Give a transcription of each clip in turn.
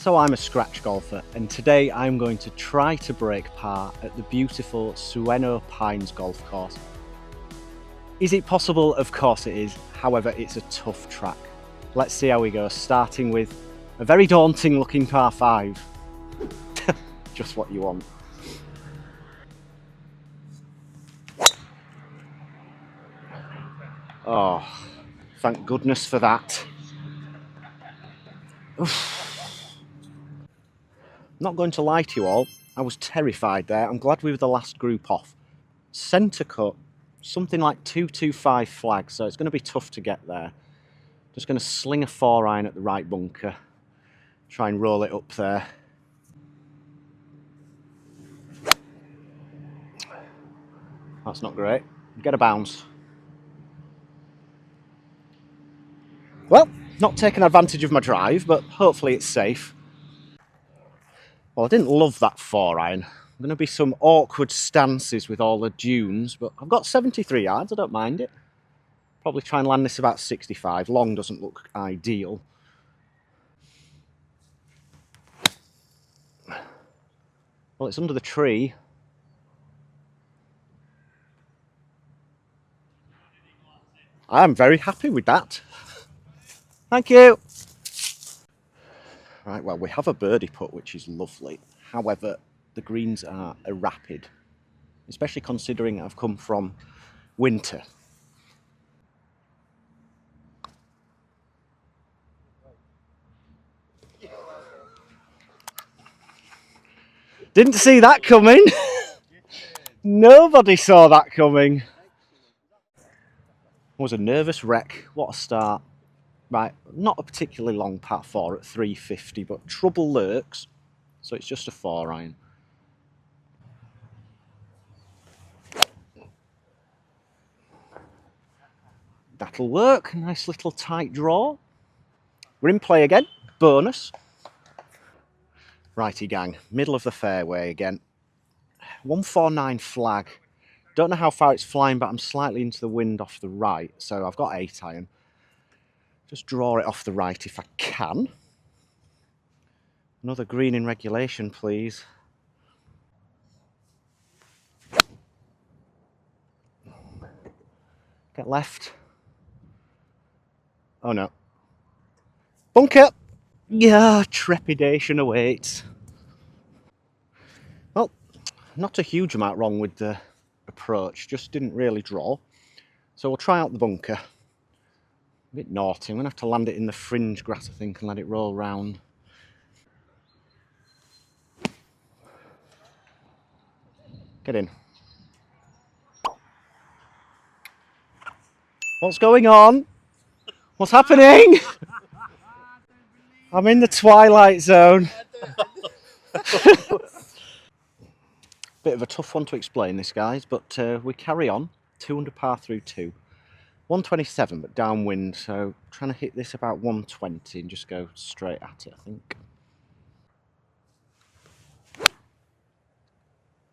So I'm a scratch golfer, and today I'm going to try to break par at the beautiful Sueno Pines Golf Course. Is it possible? Of course it is. However, it's a tough track. Let's see how we go, starting with a very daunting looking par 5. Just what you want. Oh, thank goodness for that. Oof. Not going to lie to you all, I was terrified there. I'm glad we were the last group off. Centre cut, something like 225 flags, so it's going to be tough to get there. Just going to sling a 4-iron at the right bunker, try and roll it up there. That's not great. Get a bounce. Well, not taking advantage of my drive, but hopefully it's safe. Well, I didn't love that 4-iron. Going to be some awkward stances with all the dunes, but I've got 73 yards, I don't mind it. Probably try and land this about 65. Long doesn't look ideal. Well, it's under the tree. I'm very happy with that. Thank you. Right, well, we have a birdie putt, which is lovely. However, the greens are a rapid, especially considering I've come from winter. Didn't see that coming. Nobody saw that coming. I was a nervous wreck. What a start. Right, not a particularly long par 4 at 350, but trouble lurks, so it's just a 4-iron. That'll work. Nice little tight draw. We're in play again. Bonus. Righty gang, middle of the fairway again. 149 flag. Don't know how far it's flying, but I'm slightly into the wind off the right, so I've got 8-iron. Just draw it off the right if I can. Another green in regulation, please. Get left. Oh no. Bunker! Yeah, trepidation awaits. Well, not a huge amount wrong with the approach, just didn't really draw. So we'll try out the bunker. A bit naughty, I'm going to have to land it in the fringe grass, I think, and let it roll round. Get in. What's going on? What's happening? I'm in the twilight zone. Bit of a tough one to explain this, guys, but we carry on. 200 par through 2. 127, but downwind, so trying to hit this about 120 and just go straight at it, I think.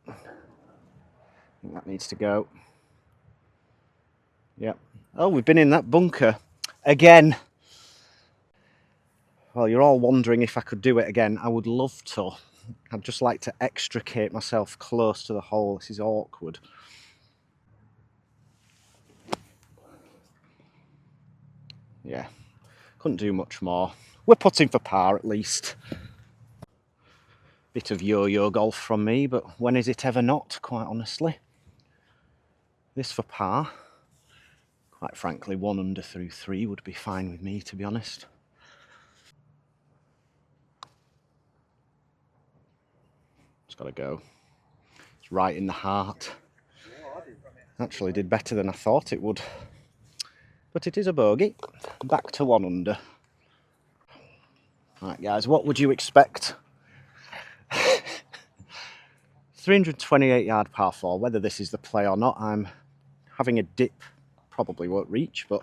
I think that needs to go. Yep. Oh, we've been in that bunker again. Well, you're all wondering if I could do it again. I would love to. I'd just like to extricate myself close to the hole. This is awkward. Yeah, couldn't do much more. We're putting for par at least. Bit of yo-yo golf from me, but when is it ever not, quite honestly? This for par. Quite frankly, 1 under through 3 would be fine with me, to be honest. It's got to go. It's right in the heart. Actually did better than I thought it would. But it is a bogey. Back to 1 under. Right, guys, what would you expect? 328 yard par 4. Whether this is the play or not, I'm having a dip. Probably won't reach, but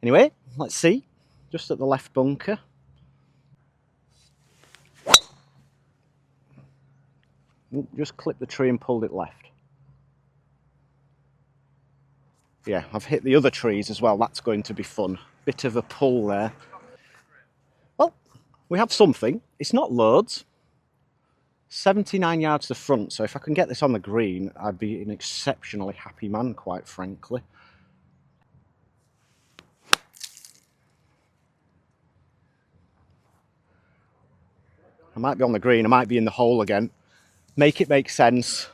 anyway, let's see. Just at the left bunker. Just clipped the tree and pulled it left. Yeah, I've hit the other trees as well. That's going to be fun. Bit of a pull there. Well, We have something. It's not loads. 79 yards to the front, so if I can get this on the green, I'd be an exceptionally happy man, quite frankly. I might be on the green, I might be in the hole again. Make it make sense.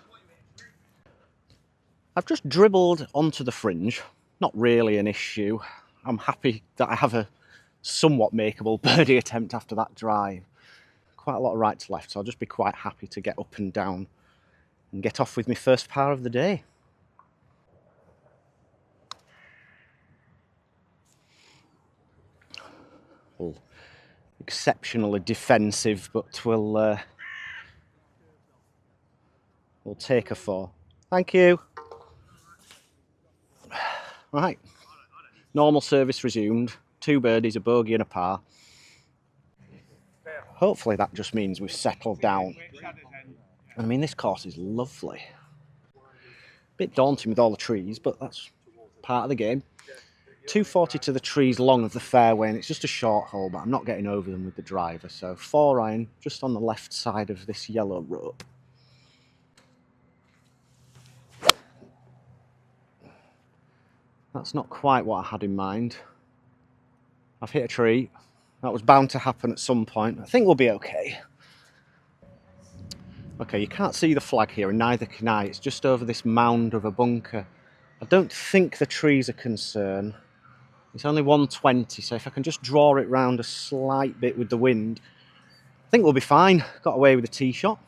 I've just dribbled onto the fringe. Not really an issue. I'm happy that I have a somewhat makeable birdie attempt after that drive. Quite a lot of right to left, so I'll just be quite happy to get up and down and get off with my first par of the day. Well, exceptionally defensive, but we'll take a 4. Thank you. Right, normal service resumed. 2 birdies, a bogey and a par. Hopefully that just means we've settled down. I mean, this course is lovely. Bit daunting with all the trees, but that's part of the game. 240 to the trees long of the fairway, and it's just a short hole, but I'm not getting over them with the driver. So 4 iron, just on the left side of this yellow rope. That's not quite what I had in mind. I've hit a tree. That was bound to happen at some point. I think we'll be okay. Okay, you can't see the flag here, and neither can I. It's just over this mound of a bunker. I don't think the tree's a concern. It's only 120, so if I can just draw it round a slight bit with the wind, I think we'll be fine. Got away with a tee shot.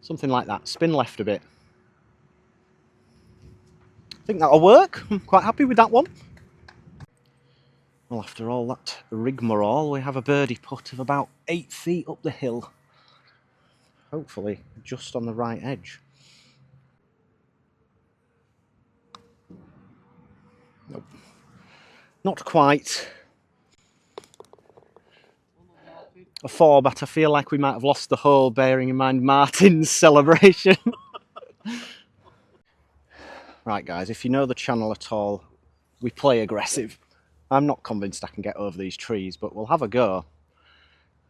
Something like that. Spin left a bit. I think that'll work. I'm quite happy with that one. Well, after all that rigmarole, we have a birdie putt of about 8 feet up the hill. Hopefully just on the right edge. Nope. Not quite. A 4, but I feel like we might have lost the hole, bearing in mind Martin's celebration. Right, guys, if you know the channel at all, we play aggressive. I'm not convinced I can get over these trees, but we'll have a go.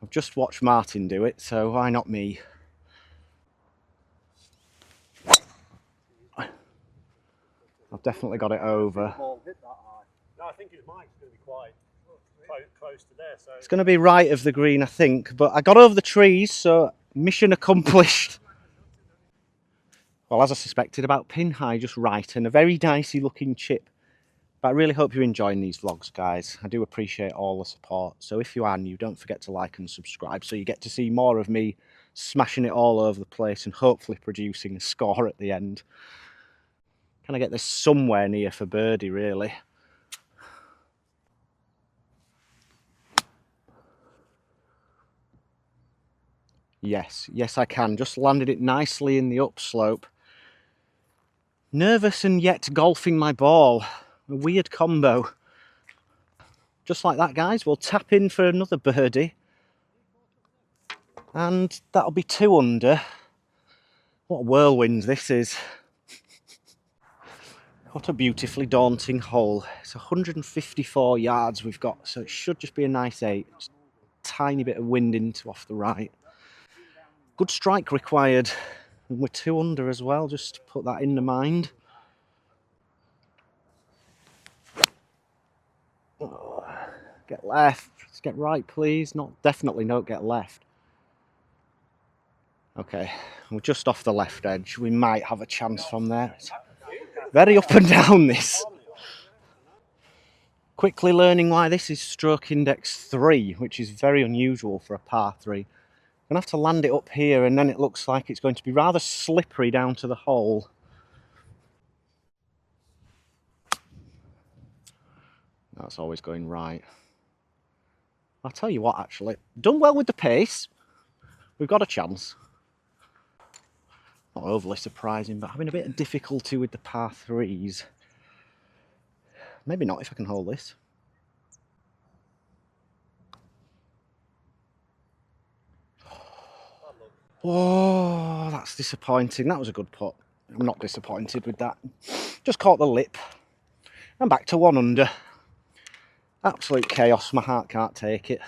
I've just watched Martin do it, so why not me? I've definitely got it over. No, I think his mic's going to be quite close to there. So it's going to be right of the green, I think, but I got over the trees, so mission accomplished. Well, as I suspected, about pin high, just right, and a very dicey looking chip. But I really hope you're enjoying these vlogs, guys. I do appreciate all the support. So if you are new, don't forget to like and subscribe so you get to see more of me smashing it all over the place and hopefully producing a score at the end. Can I get this somewhere near for birdie, really? Yes, I can. Just landed it nicely in the upslope. Nervous and yet golfing my ball. A weird combo. Just like that, guys, we'll tap in for another birdie. And that'll be 2 under. What a whirlwind this is. What a beautifully daunting hole. It's 154 yards we've got, so it should just be a nice 8. Just tiny bit of wind into off the right. Good strike required. And we're 2 under as well, just to put that in the mind. Oh, get left. Let's get right, please. Definitely not get left. Okay, we're just off the left edge. We might have a chance from there. It's very up and down, this. Quickly learning why this is stroke index 3, which is very unusual for a par 3. I'm going to have to land it up here, and then it looks like it's going to be rather slippery down to the hole. That's always going right. I'll tell you what, actually. Done well with the pace. We've got a chance. Not overly surprising, but having a bit of difficulty with the par 3s. Maybe not if I can hold this. Oh, that's disappointing. That was a good putt. I'm not disappointed with that. Just caught the lip. I'm back to 1 under. Absolute chaos, my heart can't take it.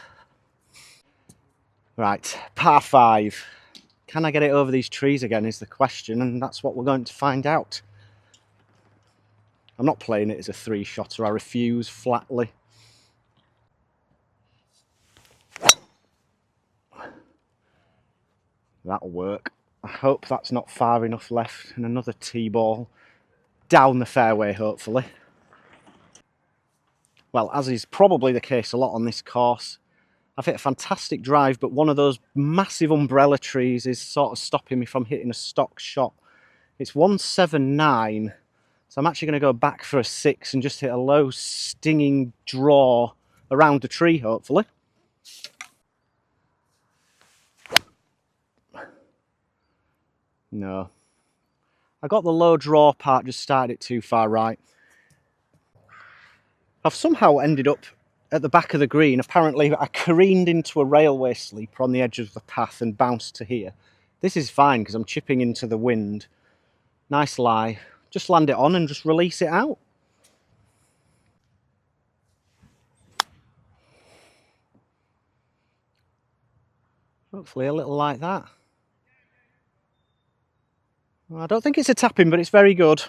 Right, par 5. Can I get it over these trees again is the question, and that's what we're going to find out. I'm not playing it as a 3-shotter, I refuse flatly. That'll work. I hope that's not far enough left, and another tee ball down the fairway, hopefully. Well, as is probably the case a lot on this course, I've hit a fantastic drive, but one of those massive umbrella trees is sort of stopping me from hitting a stock shot. It's 179, so I'm actually going to go back for a 6 and just hit a low stinging draw around the tree, hopefully. No. I got the low draw part, just started it too far right. I've somehow ended up at the back of the green. Apparently I careened into a railway sleeper on the edge of the path and bounced to here. This is fine because I'm chipping into the wind. Nice lie. Just land it on and just release it out. Hopefully a little like that. I don't think it's a tapping, but it's very good.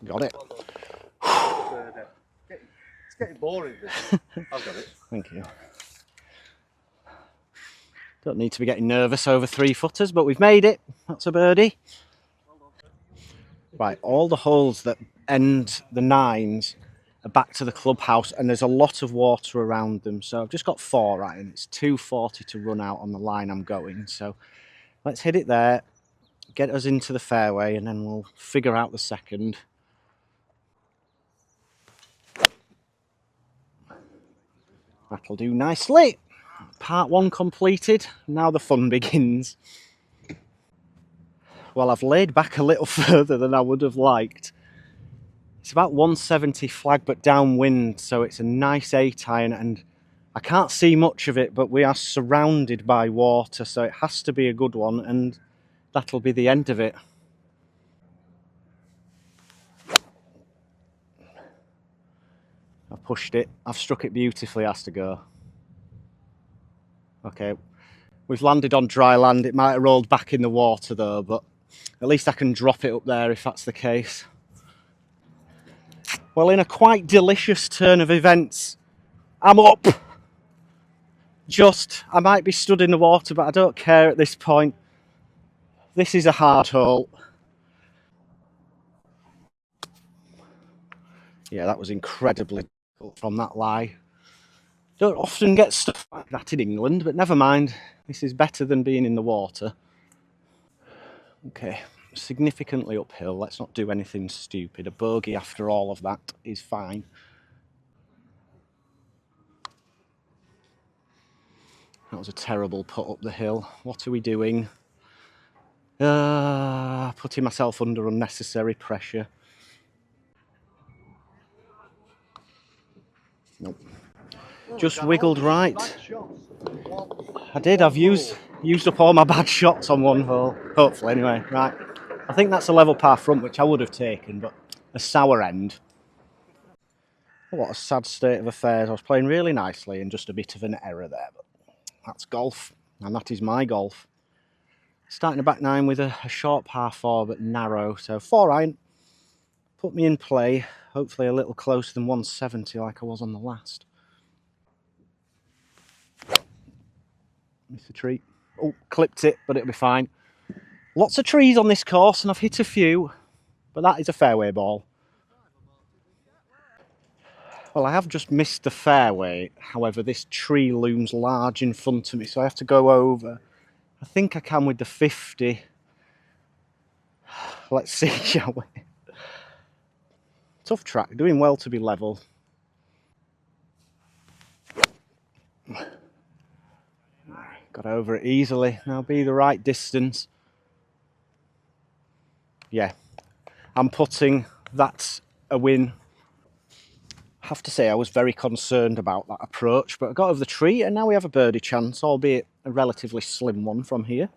Got it. It's getting boring. I've got it. Thank you. Don't need to be getting nervous over 3-footers, but we've made it. That's a birdie. Right, all the holes that end the 9s are back to the clubhouse, and there's a lot of water around them. So I've just got 4 right, and it's 240 to run out on the line I'm going. So let's hit it there, get us into the fairway, and then we'll figure out the second. That'll do nicely. Part 1 completed. Now the fun begins. Well, I've laid back a little further than I would have liked. It's about 170 flag, but downwind, so it's a nice 8-iron, and I can't see much of it, but we are surrounded by water, so it has to be a good one, and that'll be the end of it. I've pushed it. I've struck it beautifully, has to go. Okay, we've landed on dry land. It might have rolled back in the water though, but at least I can drop it up there if that's the case. Well, in a quite delicious turn of events, I'm up. I might be stood in the water, but I don't care at this point. This is a hard hole. Yeah, that was incredibly difficult from that lie. Don't often get stuff like that in England, but never mind. This is better than being in the water. Okay, significantly uphill. Let's not do anything stupid. A bogey after all of that is fine. That was a terrible putt up the hill. What are we doing? Putting myself under unnecessary pressure. Nope. Just wiggled right. I did. I've used up all my bad shots on one hole. Hopefully, anyway. Right. I think that's a level par front, which I would have taken, but a sour end. What a sad state of affairs. I was playing really nicely and just a bit of an error there, but that's golf, and that is my golf. Starting a back 9 with a short par 4, but narrow. So 4-iron. Put me in play. Hopefully a little closer than 170 like I was on the last. Missed a tree. Oh, clipped it, but it'll be fine. Lots of trees on this course, and I've hit a few, but that is a fairway ball. Well, I have just missed the fairway. However, this tree looms large in front of me, so I have to go over. I think I can with the 50. Let's see, shall we? Tough track, doing well to be level. Got over it easily. Now be the right distance. Yeah, I'm putting. That's a win. I have to say I was very concerned about that approach, but I got over the tree and now we have a birdie chance, albeit a relatively slim one from here.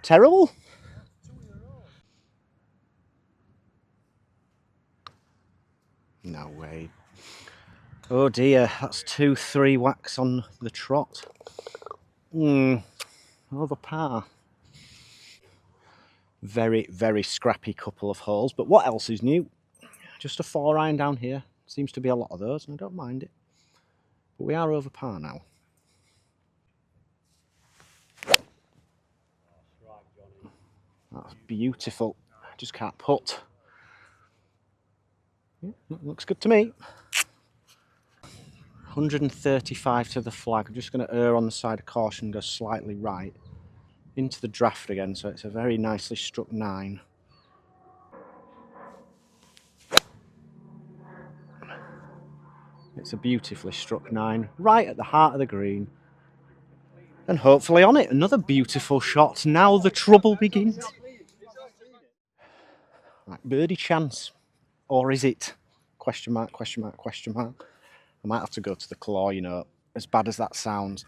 Terrible? No way. Oh dear, that's 2-3 whacks on the trot. Over par. Very, very scrappy couple of holes, but what else is new? Just a 4-iron down here. Seems to be a lot of those, and I don't mind it. But we are over par now. That's beautiful. I just can't putt. Yeah, looks good to me. 135 to the flag. I'm just going to err on the side of caution and go slightly right. Into the draft again, so it's a very nicely struck 9. It's a beautifully struck 9, right at the heart of the green. And hopefully on it, another beautiful shot. Now the trouble begins. Right, birdie chance. Or is it? Question mark, question mark, question mark. I might have to go to the claw, you know, as bad as that sounds.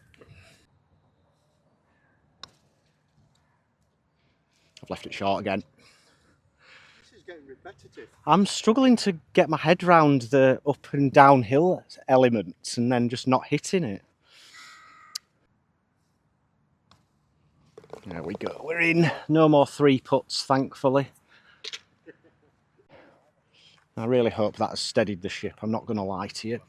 I've left it short again. This is getting repetitive. I'm struggling to get my head round the up and downhill elements and then just not hitting it. There we go, we're in. No more 3 putts, thankfully. I really hope that has steadied the ship, I'm not going to lie to you.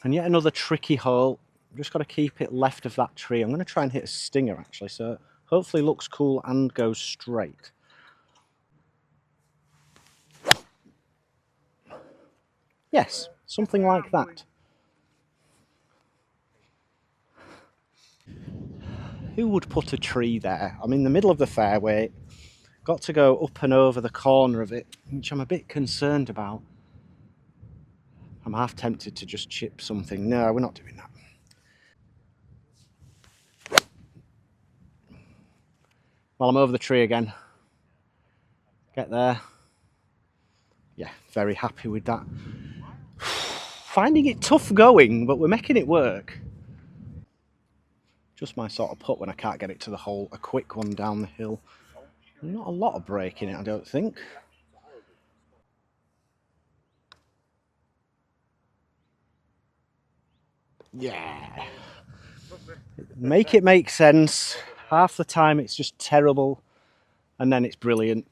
And yet another tricky hole. I've just got to keep it left of that tree. I'm going to try and hit a stinger actually, so hopefully looks cool and goes straight. Yes, something like that. Who would put a tree there? I'm in the middle of the fairway. Got to go up and over the corner of it, which I'm a bit concerned about. I'm half tempted to just chip something. No, we're not doing that. Well, I'm over the tree again. Get there. Yeah, very happy with that. Finding it tough going, but we're making it work. Just my sort of putt when I can't get it to the hole. A quick one down the hill. Not a lot of break in it, I don't think. Yeah. Make it make sense. Half the time it's just terrible, and then it's brilliant.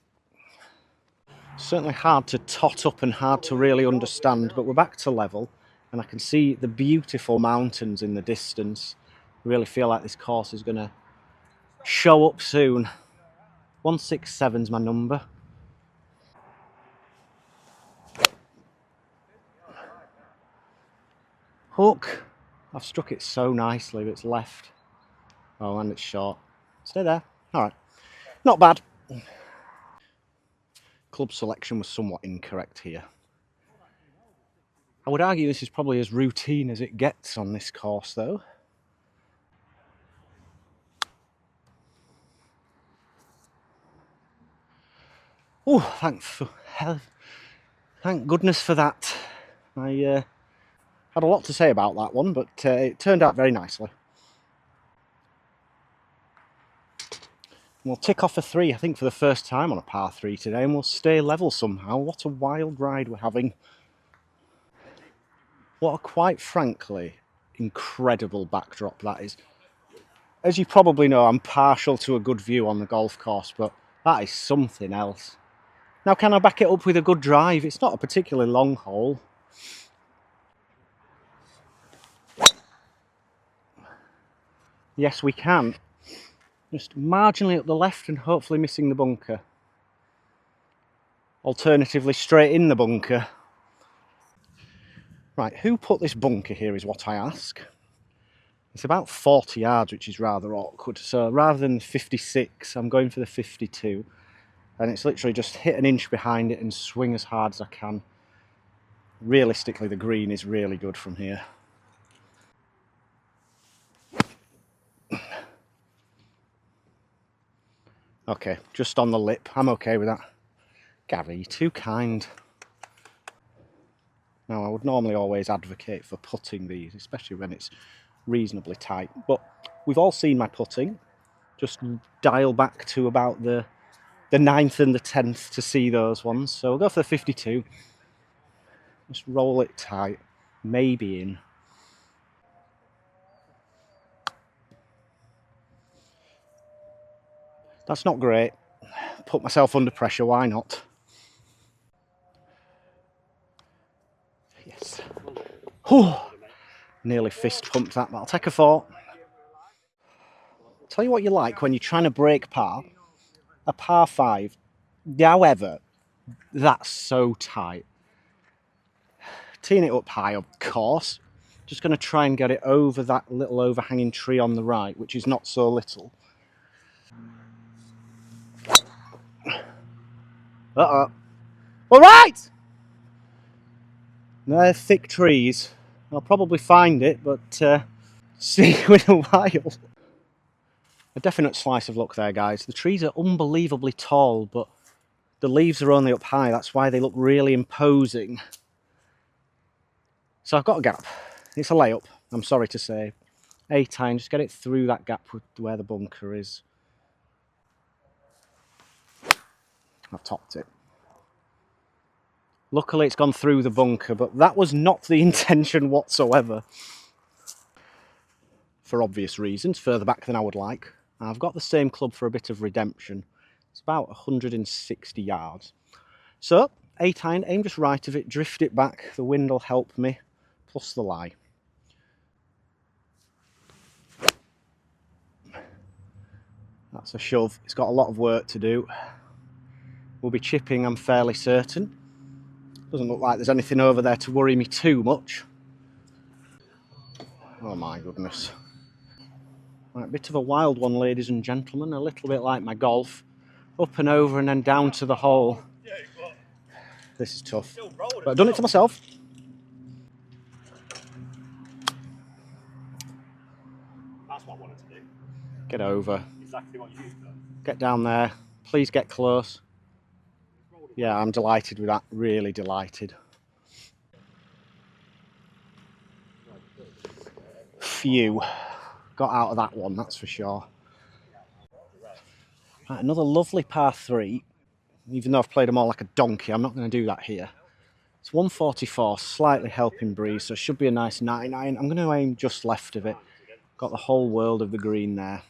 Certainly hard to tot up and hard to really understand, but we're back to level, and I can see the beautiful mountains in the distance. I really feel like this course is going to show up soon. 167's my number. Hook. I've struck it so nicely, but it's left. Oh, and it's short. Stay there. All right. Not bad. Club selection was somewhat incorrect here. I would argue this is probably as routine as it gets on this course, though. Oh, thank goodness for that. I had a lot to say about that one, but it turned out very nicely. We'll tick off a 3, I think, for the first time on a par 3 today, and we'll stay level somehow. What a wild ride we're having. What a, quite frankly, incredible backdrop that is. As you probably know, I'm partial to a good view on the golf course, but that is something else. Now, can I back it up with a good drive? It's not a particularly long hole. Yes, we can. Just marginally up the left and hopefully missing the bunker. Alternatively, straight in the bunker. Right, who put this bunker here is what I ask. It's about 40 yards, which is rather awkward. So rather than 56, I'm going for the 52. And it's literally just hit an inch behind it and swing as hard as I can. Realistically, the green is really good from here. Okay, just on the lip. I'm okay with that. Gary, you're too kind. Now, I would normally always advocate for putting these, especially when it's reasonably tight. But we've all seen my putting. Just dial back to about the 9th and the 10th to see those ones. So we'll go for the 52. Just roll it tight, maybe in. That's not great. Put myself under pressure, why not? Yes. Whew. Nearly fist pumped that, but I'll take a 4. Tell you what you like when you're trying to break par. A par 5. However, that's so tight. Teeing it up high, of course. Just going to try and get it over that little overhanging tree on the right, which is not so little. Uh-oh. All right! They're thick trees. I'll probably find it, but see you in a while. A definite slice of luck there, guys. The trees are unbelievably tall, but the leaves are only up high. That's why they look really imposing. So I've got a gap. It's a layup, I'm sorry to say. 8 iron, just get it through that gap where the bunker is. I've topped it. Luckily it's gone through the bunker, but that was not the intention whatsoever. For obvious reasons, further back than I would like. I've got the same club for a bit of redemption. It's about 160 yards. So, 8 iron, aim just right of it, drift it back, the wind will help me, plus the lie. That's a shove. It's got a lot of work to do. We'll be chipping, I'm fairly certain. Doesn't look like there's anything over there to worry me too much. Oh my goodness. Right, a bit of a wild one, ladies and gentlemen, a little bit like my golf. Up and over and then down to the hole. This is tough. But I've done it to myself. That's what I wanted to do. Get over. Exactly what you've done. Get down there. Please get close. Yeah, I'm delighted with that. Really delighted. Phew. Got out of that one, that's for sure. Right, another lovely par 3. Even though I've played them all like a donkey, I'm not going to do that here. It's 144, slightly helping breeze, so it should be a nice 9 iron. I'm going to aim just left of it. Got the whole world of the green there.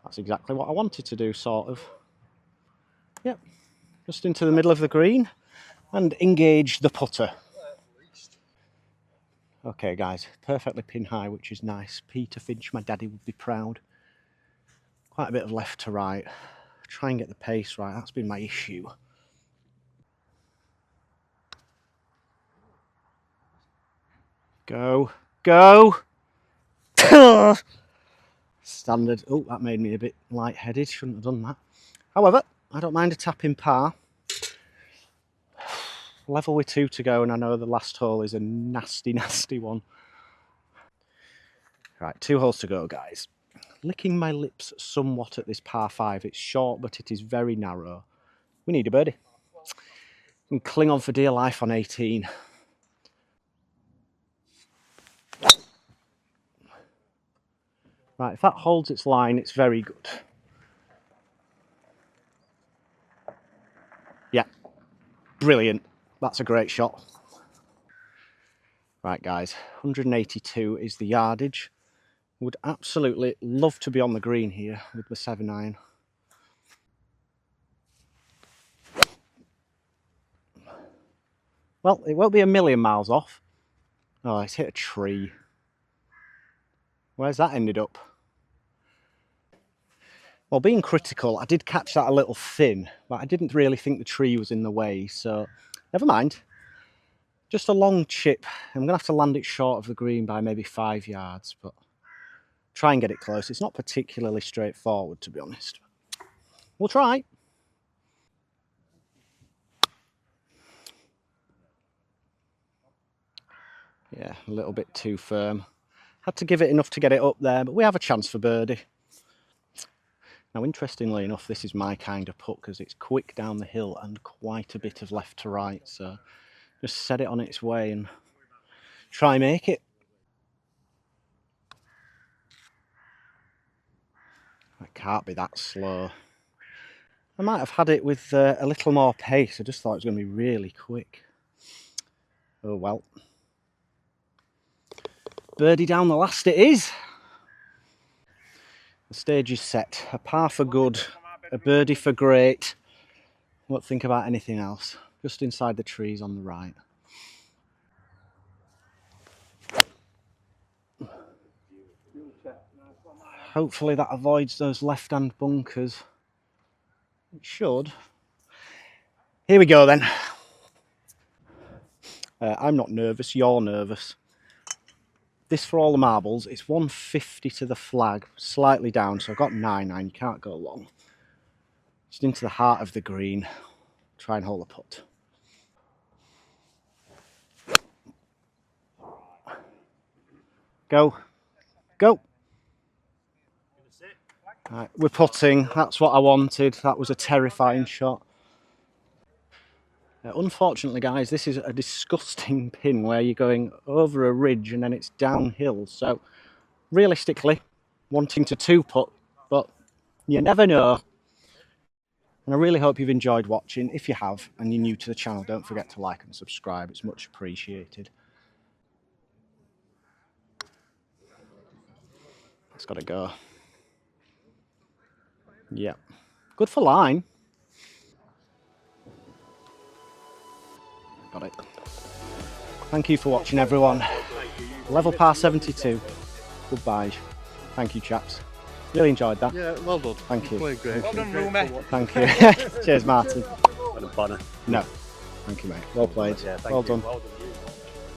That's exactly what I wanted to do, sort of. Yep, just into the middle of the green and engage the putter. Okay guys, perfectly pin high, which is nice. Peter Finch, my daddy, would be proud. Quite a bit of left to right. Try and get the pace right, that's been my issue. Go, go! Standard. Oh, that made me a bit lightheaded, shouldn't have done that. However, I don't mind a tap in par. Level with 2 to go, and I know the last hole is a nasty, nasty one. Right, 2 holes to go, guys. Licking my lips somewhat at this par 5. It's short, but it is very narrow. We need a birdie. And cling on for dear life on 18. Right, if that holds its line, it's very good. Yeah, brilliant. That's a great shot. Right, guys, 182 is the yardage. Would absolutely love to be on the green here with the 7 iron. Well, it won't be a million miles off. Oh, it's hit a tree. Where's that ended up? Well, being critical, I did catch that a little thin, but I didn't really think the tree was in the way, so never mind. Just a long chip. I'm going to have to land it short of the green by maybe 5 yards, but try and get it close. It's not particularly straightforward, to be honest. We'll try. Yeah, a little bit too firm. Had to give it enough to get it up there, but we have a chance for birdie. Now, interestingly enough, this is my kind of putt because it's quick down the hill and quite a bit of left to right. So just set it on its way and try make it. It can't be that slow. I might have had it with a little more pace. I just thought it was going to be really quick. Oh well. Birdie down the last it is. The stage is set. A par for good, a birdie for great. Won't think about anything else. Just inside the trees on the right. Hopefully that avoids those left-hand bunkers. It should. Here we go then. I'm not nervous, you're nervous. This for all the marbles, it's 150 to the flag, slightly down, so I've got 9-9, you can't go long. Just into the heart of the green, try and hold a putt. Go, go. Right, we're putting, that's what I wanted, that was a terrifying shot. Unfortunately guys, this is a disgusting pin where you're going over a ridge and then it's downhill, so realistically wanting to two putt, but you never know. And I really hope you've enjoyed watching. If you have and you're new to the channel, don't forget to like and subscribe, it's much appreciated. It's got to go. Yeah, good for line. Got it. Thank you for watching everyone. Level par 72. Goodbye. Thank you chaps. Really enjoyed that. Yeah, well done. Thank you. Played great. Well done, Roomy. Thank you. Cheers Martin. Well done, Bonner. No. Thank you mate. Well played. Yeah, well done. Well done.